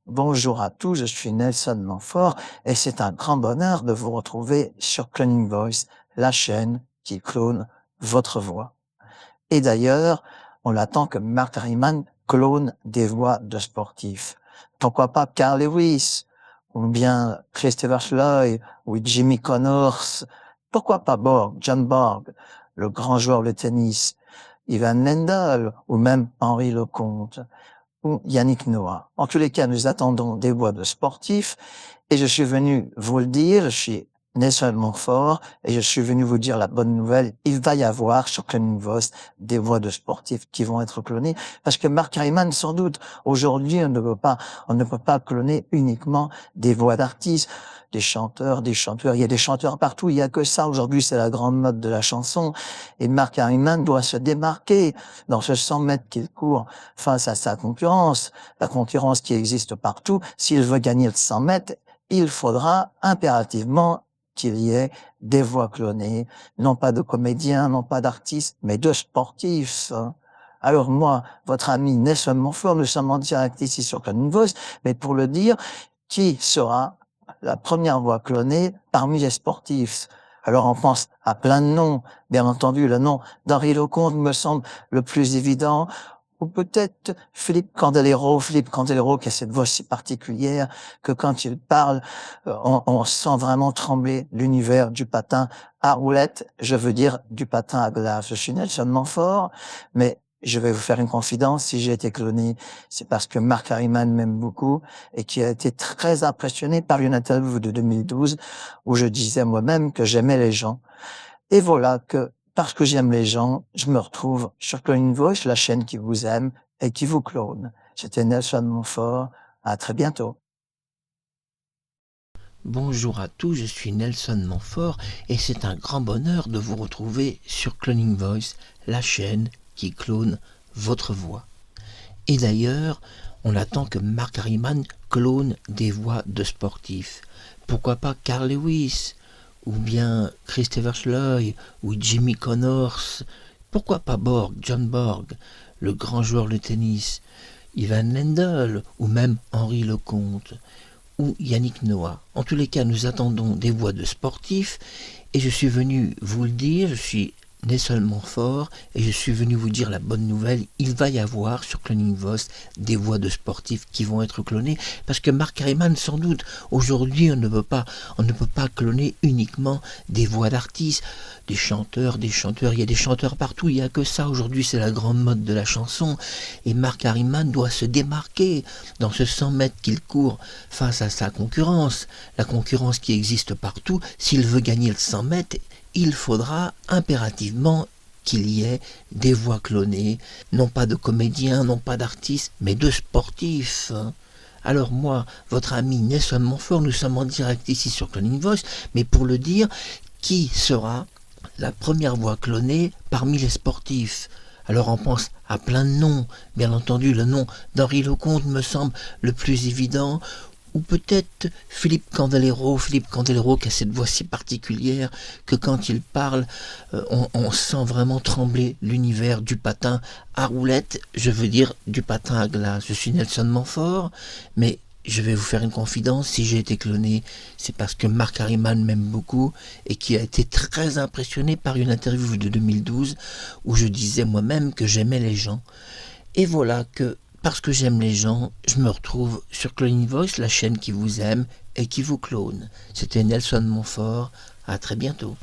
Bonjour à tous, je suis Nelson Montfort et c'est un grand bonheur de vous retrouver sur Cloning Voice, la chaîne qui clone votre voix. Et d'ailleurs, on attend que Mark Harriman clone des voix de sportifs. Pourquoi pas Carl Lewis, ou bien Christopher Schloy, ou Jimmy Connors. Pourquoi pas John Borg, le grand joueur de tennis, Ivan Lendl, ou même Henri Lecomte ou Yannick Noah. En tous les cas, nous attendons des voix de sportifs et je suis venu vous le dire, je suis Nelson Montfort et je suis venu vous dire la bonne nouvelle. Il va y avoir sur Cloning Voice des voix de sportifs qui vont être clonées parce que Mark Harriman, sans doute, aujourd'hui, on ne peut pas cloner uniquement des voix d'artistes, des chanteurs, des chanteurs. Il y a des chanteurs partout. Il y a que ça. Aujourd'hui, c'est la grande mode de la chanson et Mark Harriman doit se démarquer dans ce 100 mètres qu'il court face à sa concurrence, la concurrence qui existe partout. S'il veut gagner le 100 mètres, il faudra impérativement qu'il y ait des voix clonées, non pas de comédiens, non pas d'artistes, mais de sportifs. Alors moi, votre ami Nelson Montfort, nous sommes en direct ici sur Cloning Voice, mais pour le dire, qui sera la première voix clonée parmi les sportifs? Alors on pense à plein de noms. Bien entendu, le nom d'Henri Lecomte me semble le plus évident, ou peut-être Philippe Candelero qui a cette voix si particulière que quand il parle, on sent vraiment trembler l'univers du patin à roulettes, je veux dire du patin à glace. Je suis Nelson Montfort, mais je vais vous faire une confidence, si j'ai été cloné, c'est parce que Mark Harriman m'aime beaucoup et qui a été très impressionné par une interview de 2012 où je disais moi-même que j'aimais les gens. Et voilà que, parce que j'aime les gens, je me retrouve sur Cloning Voice, la chaîne qui vous aime et qui vous clone. C'était Nelson Montfort. À très bientôt. Bonjour à tous, je suis Nelson Montfort et c'est un grand bonheur de vous retrouver sur Cloning Voice, la chaîne qui clone votre voix. Et d'ailleurs, on attend que Mark Harriman clone des voix de sportifs. Pourquoi pas Carl Lewis, ou bien Christopher Schloy, ou Jimmy Connors. Pourquoi pas John Borg, le grand joueur de tennis, Ivan Lendl, ou même Henri Lecomte ou Yannick Noah. En tous les cas, nous attendons des voix de sportifs et je suis venu vous le dire, je suis Nelson Montfort et je suis venu vous dire la bonne nouvelle, il va y avoir sur Cloning Voice des voix de sportifs qui vont être clonées parce que Mark Harriman sans doute, aujourd'hui on ne peut pas cloner uniquement des voix d'artistes, des chanteurs, il y a des chanteurs partout, il n'y a que ça aujourd'hui, c'est la grande mode de la chanson et Mark Harriman doit se démarquer dans ce 100 mètres qu'il court face à sa concurrence, la concurrence qui existe partout. S'il veut gagner le 100 mètres, il faudra impérativement qu'il y ait des voix clonées, non pas de comédiens, non pas d'artistes, mais de sportifs. Alors moi, votre ami Nelson Montfort, nous sommes en direct ici sur Cloning Voice, mais pour le dire, qui sera la première voix clonée parmi les sportifs? Alors on pense à plein de noms, bien entendu le nom d'Henri Lecomte me semble le plus évident, ou peut-être Philippe Candelero qui a cette voix si particulière que quand il parle, on sent vraiment trembler l'univers du patin à roulettes, je veux dire du patin à glace. Je suis Nelson Montfort, mais je vais vous faire une confidence, si j'ai été cloné, c'est parce que Mark Harriman m'aime beaucoup et qui a été très impressionné par une interview de 2012 où je disais moi-même que j'aimais les gens. Et voilà que parce que j'aime les gens, je me retrouve sur Cloning Voice, la chaîne qui vous aime et qui vous clone. C'était Nelson Montfort, à très bientôt.